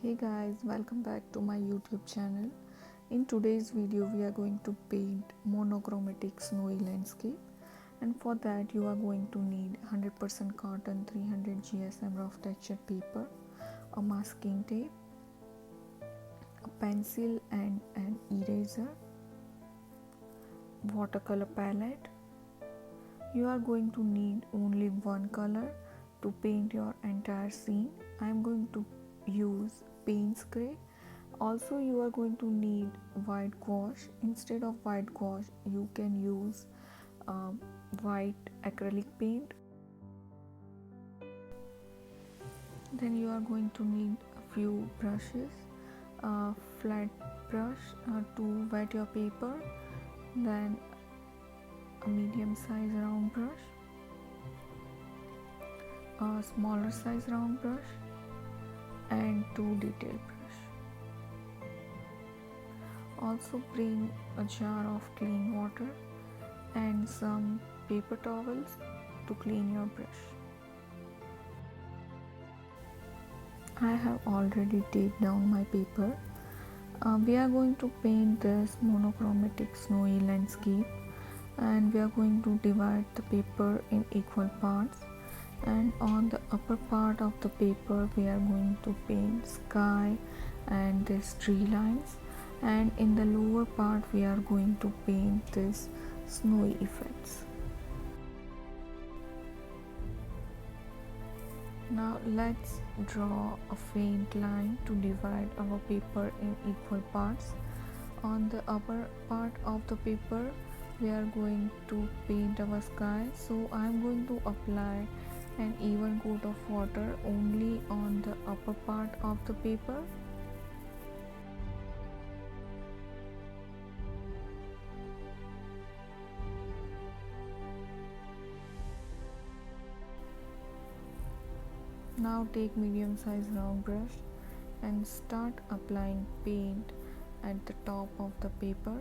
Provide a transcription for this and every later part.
Hey guys, welcome back to my YouTube channel. In today's video we are going to paint monochromatic snowy landscape, and for that you are going to need 100% cotton 300 GSM rough texture paper, a masking tape, a pencil and an eraser, watercolor palette. You are going to need only one color to paint your entire scene. I am going to use Payne's gray. Also you are going to need white gouache. Instead of white gouache you can use white acrylic paint. Then you are going to need a few brushes, a flat brush to wet your paper, then a medium size round brush, a smaller size round brush, and two detail brush. Also bring a jar of clean water and some paper towels to clean your brush. I have already taped down my paper. We are going to paint this monochromatic snowy landscape, and we are going to divide the paper in equal parts, and on the upper part of the paper we are going to paint sky and this tree lines, and in the lower part we are going to paint this snowy effects. Now let's draw a faint line to divide our paper in equal parts. On the upper part of the paper we are going to paint our sky, so I am going to apply an even coat of water only on the upper part of the paper. Now take medium size round brush and start applying paint at the top of the paper.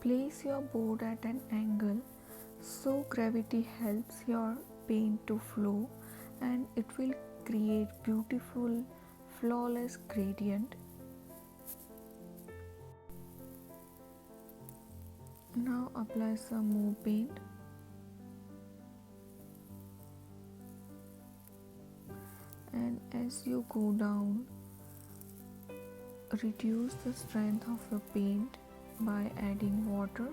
Place your board at an angle so gravity helps your paint to flow, and it will create beautiful flawless gradient. Now apply some more paint. And as you go down, reduce the strength of your paint by adding water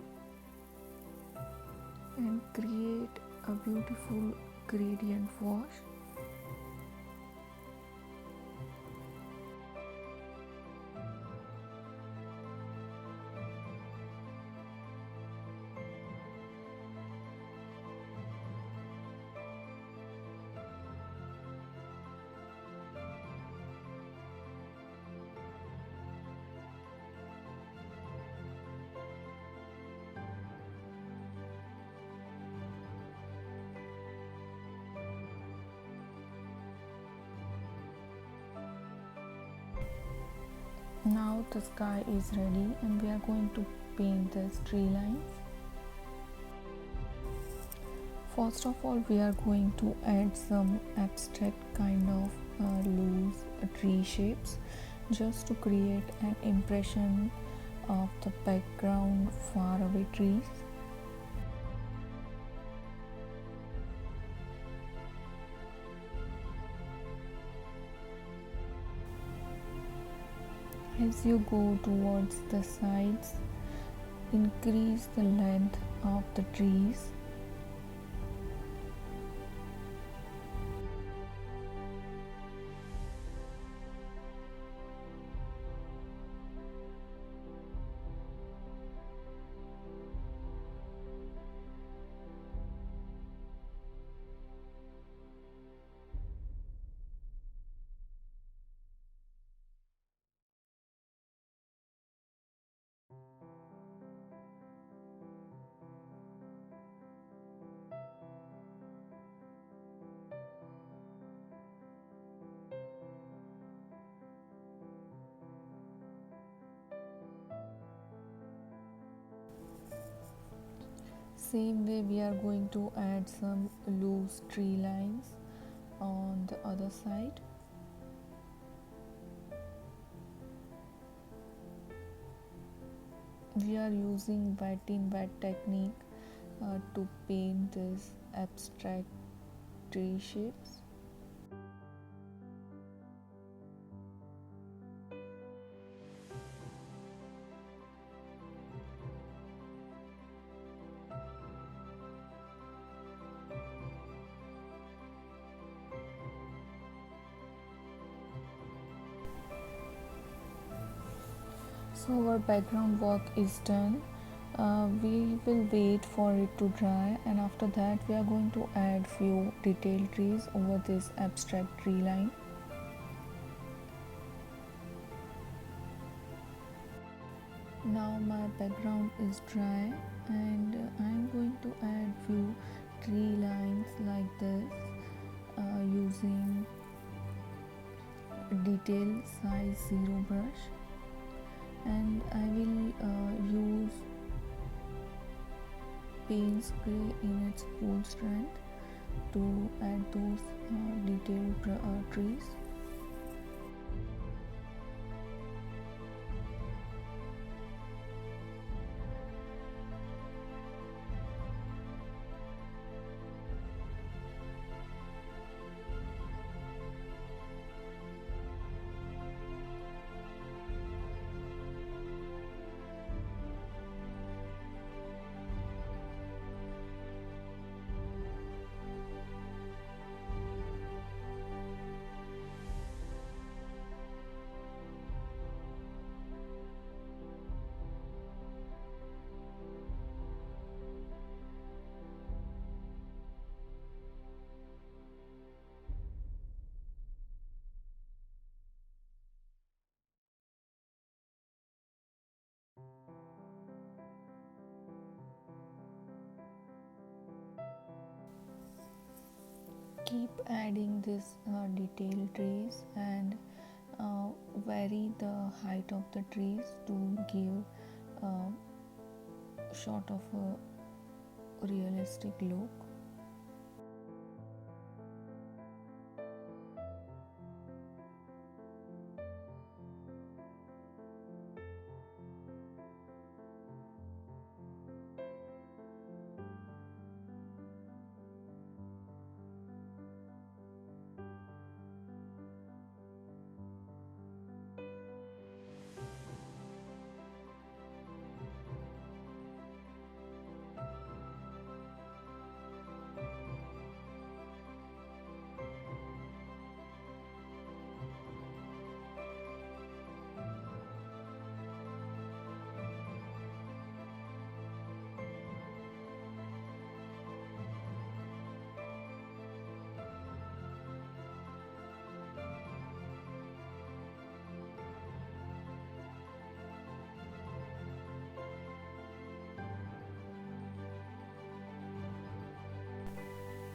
and create a beautiful gradient wash. Now the sky is ready and we are going to paint the tree lines. First of all, we are going to add some abstract kind of loose tree shapes just to create an impression of the background far away trees. As you go towards the sides, increase the length of the trees. same way we are going to add some loose tree lines on the other side. We are using wet in wet technique to paint this abstract tree shapes. So our background work is done. We will wait for it to dry, and after that we are going to add few detailed trees over this abstract tree line. Now my background is dry, and I am going to add few tree lines like this using detail size 0 brush, and I will use payne spray in its full strength to add those detailed trees. Keep adding this detailed trees, and vary the height of the trees to give sort of a realistic look.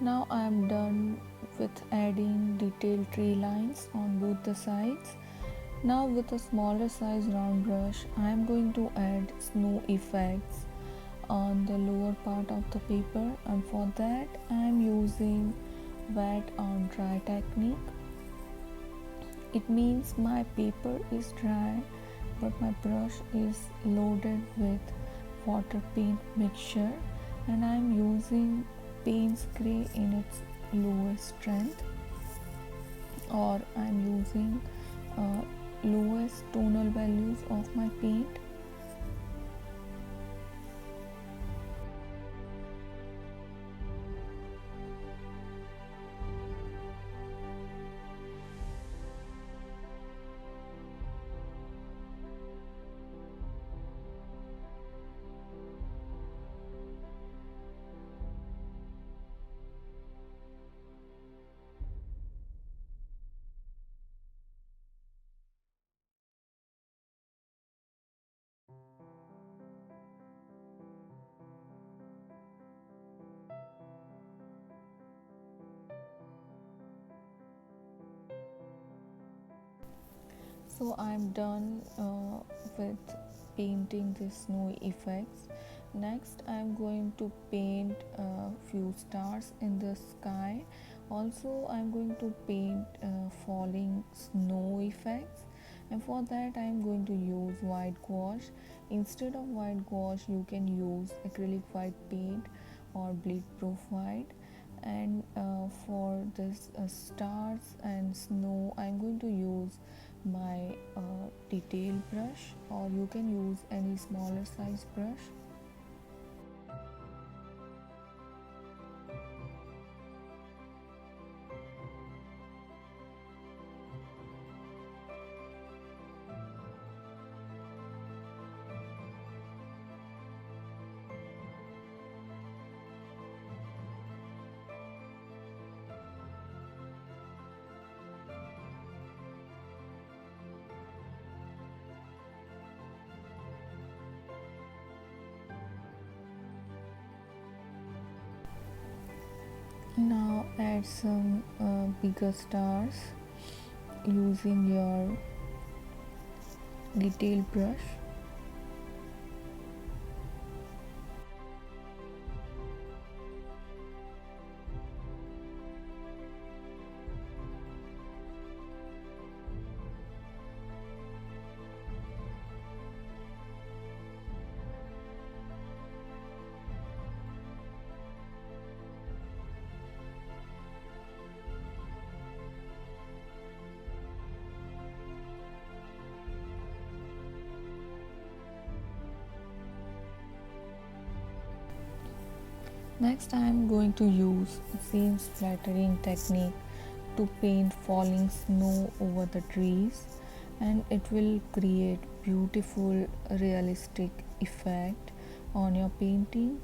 Now I am done with adding detailed tree lines on both the sides. Now with a smaller size round brush, I am going to add snow effects on the lower part of the paper, and for that I am using wet on dry technique. It means my paper is dry but my brush is loaded with water paint mixture, and I am using payne spray in its lowest strength, or I am using lowest tonal values of my paint. So I'm done with painting the snowy effects. Next I'm going to paint a few stars in the sky. Also I'm going to paint falling snow effects, and for that I'm going to use white gouache. Instead of white gouache you can use acrylic white paint or bleed proof white. And for this stars and snow I'm going to use my detail brush, or you can use any smaller size brush. Now add some bigger stars using your detail brush. Next I am going to use the same splattering technique to paint falling snow over the trees, and it will create beautiful realistic effect on your painting.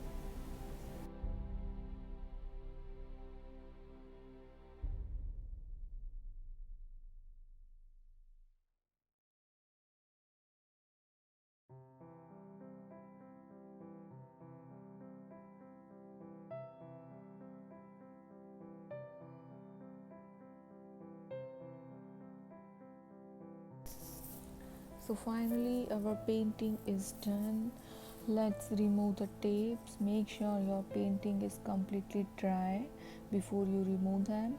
So finally our painting is done. Let's remove the tapes. Make sure your painting is completely dry before you remove them.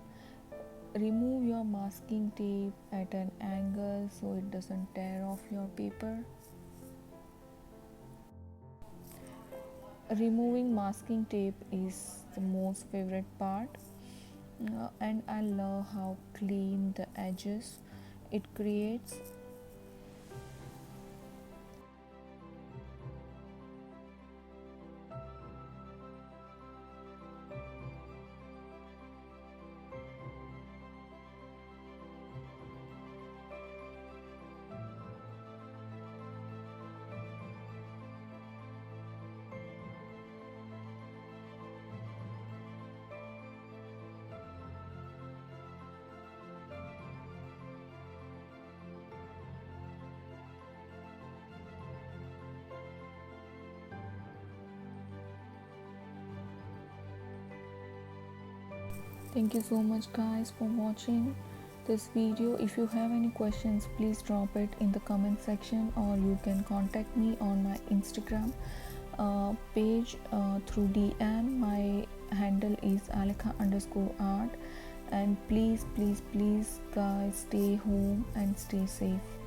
Remove your masking tape at an angle so it doesn't tear off your paper. Removing masking tape is the most favorite part, and I love how clean the edges it creates. Thank you so much guys for watching this video. If you have any questions, please drop it in the comment section, or you can contact me on my Instagram page through DM. My handle is alika_art. And please guys, stay home and stay safe.